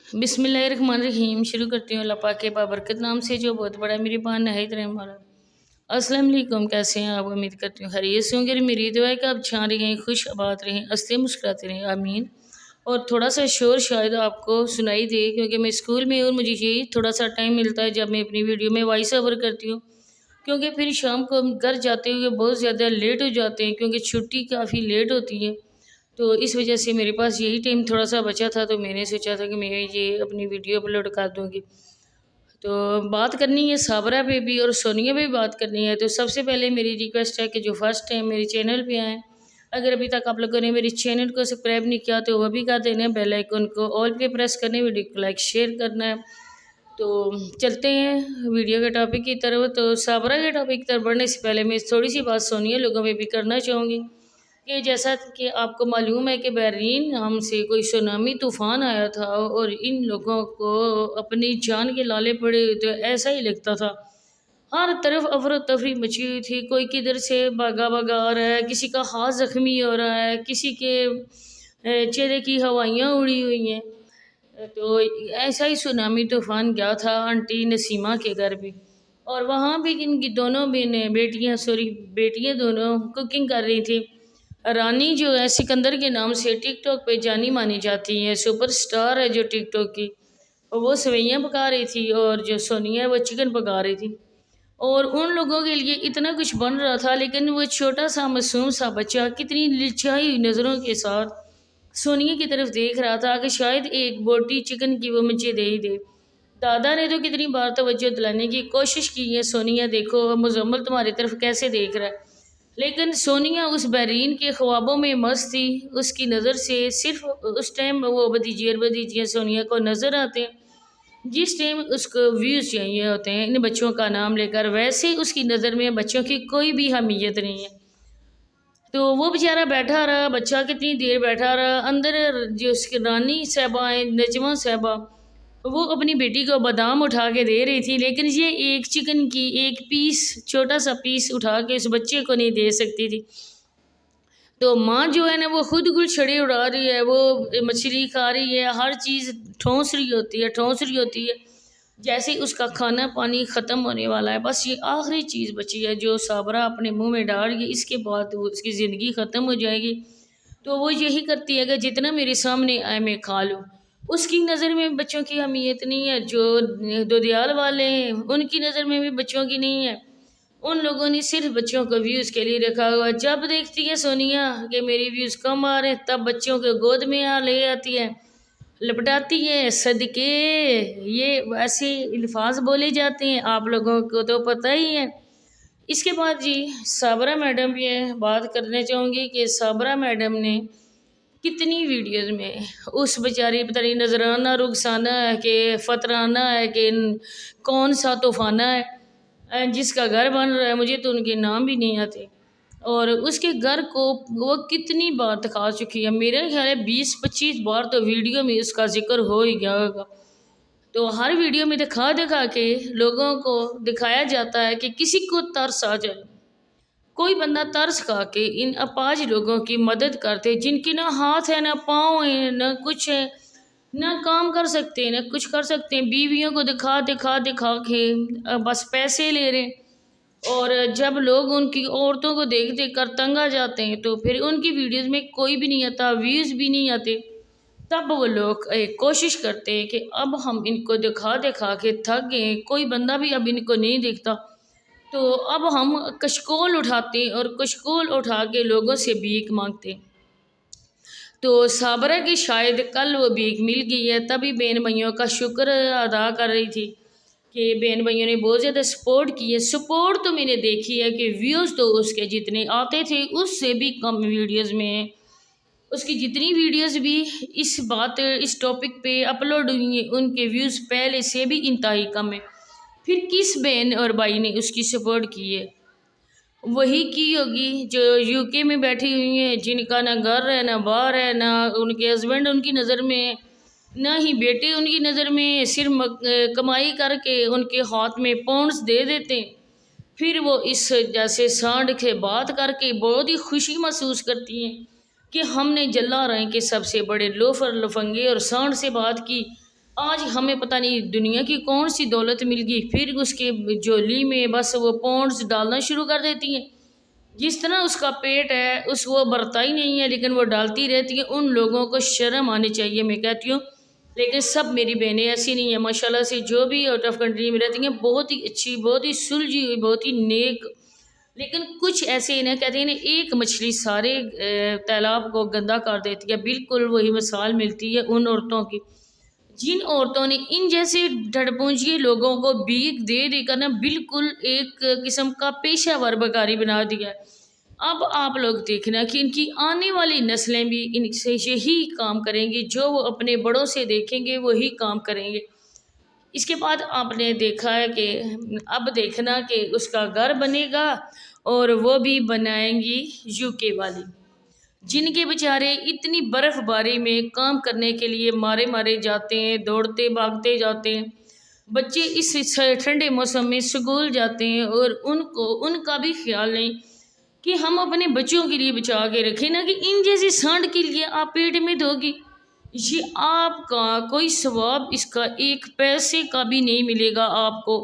बिस्मिल्लाहिर्रहमानिर्रहीम। शुरू करती हूँ अल्लाह पाक के बाबरकत नाम से जो बहुत बड़ा मेरी पान नहायत रहम वाला। अस्सलाम वालेकुम, कैसे हैं आप? उम्मीद करती हूँ खैरियत से होंगे। मेरी दुआ है कि आप छा रहें, खुश आबाद रहें, हंसते मुस्कुराते रहें, आमीन। और थोड़ा सा शोर शायद आपको सुनाई दे, क्योंकि मैं स्कूल में और मुझे यही थोड़ा सा टाइम मिलता है जब मैं अपनी वीडियो में वॉइस ओवर करती हूँ, क्योंकि फिर शाम को हम घर जाते हुए बहुत ज़्यादा लेट हो जाते हैं, क्योंकि छुट्टी काफ़ी लेट होती है। तो इस वजह से मेरे पास यही टाइम थोड़ा सा बचा था, तो मैंने सोचा था कि मैं ये अपनी वीडियो अपलोड कर दूँगी। तो बात करनी है साबरा पे भी और सोनिया पे भी बात करनी है। तो सबसे पहले मेरी रिक्वेस्ट है कि जो फर्स्ट टाइम मेरे चैनल पे आए, अगर अभी तक आप लोगों ने मेरे चैनल को सब्सक्राइब नहीं किया तो वह भी कर देना, बेल आइकन को ऑल पे प्रेस करने, वीडियो को लाइक शेयर करना है। तो चलते हैं वीडियो के टॉपिक की तरफ। तो साबरा के टॉपिक की तरफ बढ़ने से पहले मैं थोड़ी सी बात सोनिया लोगों पे भी करना चाहूँगी कि जैसा कि आपको मालूम है कि बहरीन नाम से कोई सुनामी तूफ़ान आया था और इन लोगों को अपनी जान के लाले पड़े हुए थे, ऐसा ही लगता था। हर तरफ अफरा तफरी मची हुई थी, कोई किधर से भागा भागा आ रहा है, किसी का हाथ जख्मी हो रहा है, किसी के चेहरे की हवाइयाँ उड़ी हुई हैं। तो ऐसा ही सुनामी तूफ़ान गया था आंटी नसीमा के घर भी, और वहाँ भी इनकी दोनों बेटियाँ दोनों कुकिंग कर रही थी। रानी जो है सिकंदर के नाम से टिकटॉक पे जानी मानी जाती है, सुपरस्टार है जो टिकटॉक की, और वो सेवइयाँ पका रही थी और जो सोनिया है वो चिकन पका रही थी। और उन लोगों के लिए इतना कुछ बन रहा था, लेकिन वो छोटा सा मासूम सा बच्चा कितनी लिचाई हुई नज़रों के साथ सोनिया की तरफ देख रहा था कि शायद एक बोटी चिकन की वो मुझे दे ही दे। दादा ने तो कितनी बार तवज्जो दिलाने की कोशिश की है, सोनिया देखो मुजम्मल तुम्हारी तरफ कैसे देख रहा है, लेकिन सोनिया उस बहरीन के ख्वाबों में मस्त थी। उसकी नज़र से सिर्फ उस टाइम वो भतीजियाँ सोनिया को नज़र आते हैं जिस टाइम उसको व्यूज़ चाहिए होते हैं इन बच्चों का नाम लेकर, वैसे उसकी नज़र में बच्चों की कोई भी अहमियत नहीं है। तो वो बेचारा बैठा रहा, बच्चा कितनी देर बैठा रहा। अंदर जो उसकी रानी साहबा हैं, नजमा साहबा, वो अपनी बेटी को बादाम उठा के दे रही थी, लेकिन ये एक चिकन की एक पीस, छोटा सा पीस उठा के उस बच्चे को नहीं दे सकती थी। तो माँ जो है ना वो खुद गुलछड़े उड़ा रही है, वो मछली खा रही है, हर चीज़ ठोंस रही होती है। जैसे ही उसका खाना पानी ख़त्म होने वाला है, बस ये आखिरी चीज़ बची है जो साबरा अपने मुंह में डाल गई, इसके बाद वो उसकी ज़िंदगी ख़त्म हो जाएगी। तो वो यही करती है कि जितना मेरे सामने आए मैं खा लूँ। उसकी नज़र में बच्चों की अहमियत नहीं है, जो दुधियाल वाले हैं उनकी नज़र में भी बच्चों की नहीं है। उन लोगों ने सिर्फ बच्चों को व्यूज़ के लिए रखा हुआ। जब देखती है सोनिया कि मेरी व्यूज़ कम आ रहे हैं, तब बच्चों को गोद में ले आती है, लपटाती है, सदके ये ऐसे अल्फाज बोले जाते हैं, आप लोगों को तो पता ही है। इसके बाद जी साबरा मैडम भी है, बात करने चाहूँगी कि साबरा मैडम ने कितनी वीडियोज़ में उस बेचारी पता नहीं नजराना रुखसाना है कि फतराना है कि कौन सा तूफाना है, जिसका घर बन रहा है, मुझे तो उनके नाम भी नहीं आते, और उसके घर को वो कितनी बार दिखा चुकी है। मेरे ख्याल है 20-25 बार तो वीडियो में उसका जिक्र हो ही गया होगा। तो हर वीडियो में दिखा दिखा के लोगों को दिखाया जाता है कि किसी को तरस आ जाए, कोई बंदा तरस खा के इन अपाज लोगों की मदद करते, जिनकी ना हाथ है ना पाँव है ना कुछ है, ना काम कर सकते हैं ना कुछ कर सकते हैं, बीवियों को दिखा दिखा दिखा के बस पैसे ले रहे हैं। और जब लोग उनकी औरतों को देख देख कर तंग आ जाते हैं, तो फिर उनकी वीडियोज़ में कोई भी नहीं आता, व्यूज़ भी नहीं आते, तब वो लोग कोशिश करते हैं कि अब हम इनको दिखा दिखा के थक गए, कोई बंदा भी अब इनको नहीं दिखता, तो अब हम कशकोल उठाते हैं और कशकोल उठा के लोगों से भीख मांगते हैं। तो साबरा की शायद कल वो भीख मिल गई है, तभी बहन भाइयों का शुक्र अदा कर रही थी कि बहन भाइयों ने बहुत ज़्यादा सपोर्ट की है। सपोर्ट तो मैंने देखी है कि व्यूज़ तो उसके जितने आते थे उससे भी कम वीडियोज़ में, उसकी जितनी वीडियोज़ भी इस टॉपिक पे अपलोड हुई हैं उनके व्यूज़ पहले से भी इंतहाई कम है। फिर किस बहन और भाई ने उसकी सपोर्ट की है? वही की होगी जो यूके में बैठी हुई हैं, जिनका ना घर है ना बार है, ना उनके हस्बैंड उनकी नज़र में, ना ही बेटे उनकी नज़र में, सिर्फ कमाई करके उनके हाथ में पौंड्स दे देते हैं। फिर वो इस जैसे सांड के बात करके बहुत ही खुशी महसूस करती हैं कि हमने जल्ला रहे के सबसे बड़े लोफर लफंगे और सांड से बात की, آج ہمیں پتہ نہیں دنیا کی کون سی دولت مل گئی، پھر اس کے جولی میں بس وہ پونڈز ڈالنا شروع کر دیتی ہیں۔ جس طرح اس کا پیٹ ہے وہ بھرتا ہی نہیں ہے، لیکن وہ ڈالتی رہتی ہیں۔ ان لوگوں کو شرم آنی چاہیے، میں کہتی ہوں۔ لیکن سب میری بہنیں ایسی نہیں ہیں، ماشاءاللہ سے جو بھی آؤٹ آف کنٹری میں رہتی ہیں بہت ہی اچھی، بہت ہی سلجھی ہوئی، بہت ہی نیک۔ لیکن کچھ ایسے انہیں کہتے ہیں ایک مچھلی سارے تالاب کو گندا کر دیتی ہے۔ بالکل وہی مثال ملتی ہے ان عورتوں کی، جن عورتوں نے ان جیسے ڈھڑپونجی لوگوں کو بھیک دے دے کر نا بالکل ایک قسم کا پیشہ ور بکاری بنا دیا ہے۔ اب آپ لوگ دیکھنا کہ ان کی آنے والی نسلیں بھی ان سے یہی کام کریں گی، جو وہ اپنے بڑوں سے دیکھیں گے وہی کام کریں گے۔ اس کے بعد آپ نے دیکھا ہے کہ اب دیکھنا کہ اس کا گھر بنے گا، اور وہ بھی بنائیں گی یو کے والی، جن کے بیچارے اتنی برف باری میں کام کرنے کے لیے مارے مارے جاتے ہیں، دوڑتے بھاگتے جاتے ہیں۔ بچے اس ٹھنڈے موسم میں اسکول جاتے ہیں، اور ان کا بھی خیال نہیں کہ ہم اپنے بچوں کے لیے بچا کے رکھیں نا، کہ ان جیسی سانڈ کے لیے آپ پیٹ میں دو گی۔ یہ آپ کا کوئی ثواب اس کا ایک پیسے کا بھی نہیں ملے گا آپ کو،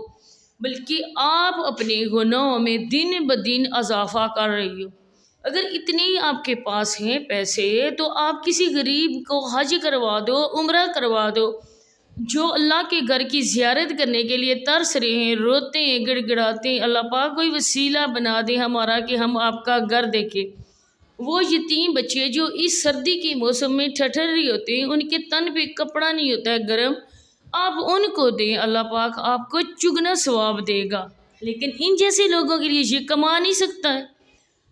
بلکہ آپ اپنے گناہوں میں دن بدن اضافہ کر رہی ہو۔ اگر اتنے ہی آپ کے پاس ہیں پیسے تو آپ کسی غریب کو حج کروا دو، عمرہ کروا دو، جو اللہ کے گھر کی زیارت کرنے کے لیے ترس رہے ہیں، روتے ہیں، گڑ گڑاتے ہیں۔ اللہ پاک کوئی وسیلہ بنا دے ہمارا کہ ہم آپ کا گھر دیکھیں۔ وہ یتیم بچے جو اس سردی کے موسم میں ٹھٹر رہے ہوتے ہیں، ان کے تن پہ کپڑا نہیں ہوتا ہے گرم، آپ ان کو دیں، اللہ پاک آپ کو چگنا ثواب دے گا۔ لیکن ان جیسے لوگوں کے لیے یہ کما نہیں سکتا ہے،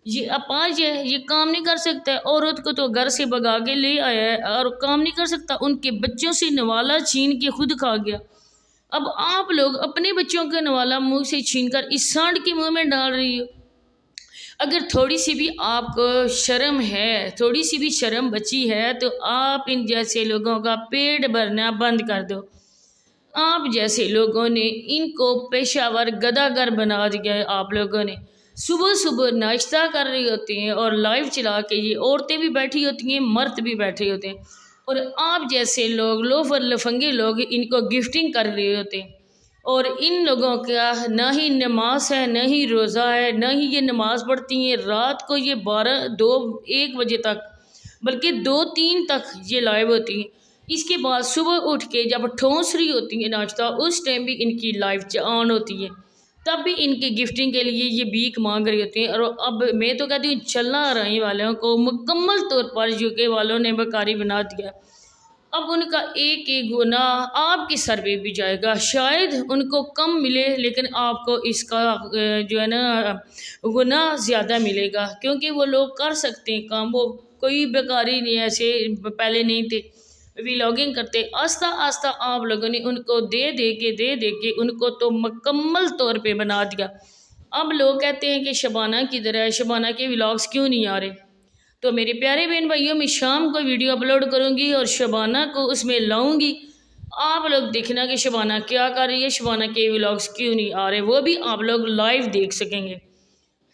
یہ اپاہج ہے، یہ کام نہیں کر سکتا ہے۔ عورت کو تو گھر سے بھگا کے لے آیا ہے اور کام نہیں کر سکتا، ان کے بچوں سے نوالا چھین کے خود کھا گیا۔ اب آپ لوگ اپنے بچوں کا نوالا منہ سے چھین کر اس سانڈ کے منہ میں ڈال رہی ہو۔ اگر تھوڑی سی بھی آپ کو شرم ہے، تھوڑی سی بھی شرم بچی ہے، تو آپ ان جیسے لوگوں کا پیٹ بھرنا بند کر دو۔ آپ جیسے لوگوں نے ان کو پیشہ ور گداگر بنا دیا ہے۔ آپ لوگوں نے صبح صبح ناشتہ کر رہے ہوتے ہیں، اور لائیو چلا کے یہ عورتیں بھی بیٹھی ہوتی ہیں، مرد بھی بیٹھے ہوتے ہیں، اور آپ جیسے لوگ لوفر لفنگے لوگ ان کو گفٹنگ کر رہے ہوتے ہیں۔ اور ان لوگوں کا نہ ہی نماز ہے، نہ ہی روزہ ہے، نہ ہی یہ نماز پڑھتی ہیں۔ رات کو یہ 12، 2، 1 بجے تک، بلکہ 2، 3 تک یہ لائیو ہوتی ہیں۔ اس کے بعد صبح اٹھ کے جب ٹھونس رہی ہوتی ہیں ناشتہ، اس ٹائم بھی ان کی لائیو آن ہوتی ہے، تب بھی ان کی گفٹنگ کے لیے یہ بھیک مانگ رہی ہوتی ہیں۔ اور اب میں تو کہتی ہوں چلنا رہی والوں کو مکمل طور پر یو کے والوں نے بکاری بنا دیا۔ اب ان کا ایک ایک گناہ آپ کے سر پہ بھی جائے گا، شاید ان کو کم ملے، لیکن آپ کو اس کا جو ہے نا گناہ زیادہ ملے گا، کیونکہ وہ لوگ کر سکتے ہیں کام، وہ کوئی بیکاری نہیں ایسے پہلے نہیں تھے، ویلاگنگ کرتے۔ آہستہ آہستہ آپ لوگوں نے ان کو دے دے کے ان کو تو مکمل طور پہ بنا دیا۔ اب لوگ کہتے ہیں کہ شبانہ کدھر ہے، شبانہ کے ولاگز کیوں نہیں آ رہے؟ تو میرے پیارے بہن بھائیوں، میں شام کو ویڈیو اپلوڈ کروں گی اور شبانہ کو اس میں لاؤں گی۔ آپ لوگ دیکھنا کہ شبانہ کیا کر رہی ہے، شبانہ کے ولاگز کیوں نہیں آ رہے، وہ بھی آپ لوگ لائیو دیکھ سکیں گے۔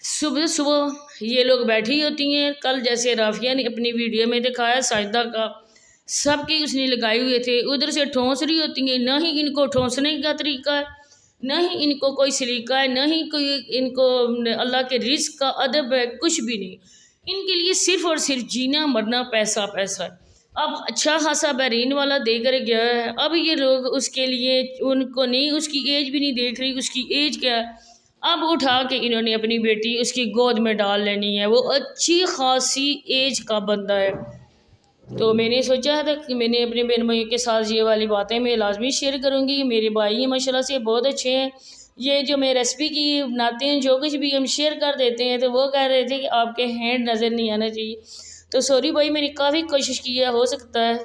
صبح صبح یہ لوگ بیٹھی ہوتی ہیں، کل جیسے رافیہ نے اپنی ویڈیو میں دکھایا ساجدہ کا، سب کی اس نے لگائے ہوئے تھے، ادھر سے ٹھونس رہی ہوتی ہیں۔ نہ ہی ان کو ٹھونسنے کا طریقہ ہے، نہ ہی ان کو کوئی سلیقہ ہے، نہ ہی کوئی ان کو اللہ کے رزق کا ادب ہے، کچھ بھی نہیں۔ ان کے لیے صرف اور صرف جینا مرنا، پیسہ پیسہ ہے۔ اب اچھا خاصا بحرین والا دے کر گیا ہے، اب یہ لوگ اس کے لیے ان کو نہیں، اس کی ایج بھی نہیں دیکھ رہی، اس کی ایج کیا ہے۔ اب اٹھا کے انہوں نے اپنی بیٹی اس کی گود میں ڈال لینی ہے، وہ اچھی خاصی ایج کا بندہ ہے۔ تو میں نے سوچا تھا کہ میں نے اپنے بہن بھائیوں کے ساتھ یہ والی باتیں میں لازمی شیئر کروں گی۔ میرے بھائی ہیں ماشاءاللہ سے بہت اچھے ہیں، یہ جو میں ریسپی کی بناتے ہیں، جو کچھ بھی ہم شیئر کر دیتے ہیں، تو وہ کہہ رہے تھے کہ آپ کے ہینڈ نظر نہیں آنا چاہیے۔ تو سوری بھائی، میں نے کافی کوشش کی ہے، ہو سکتا ہے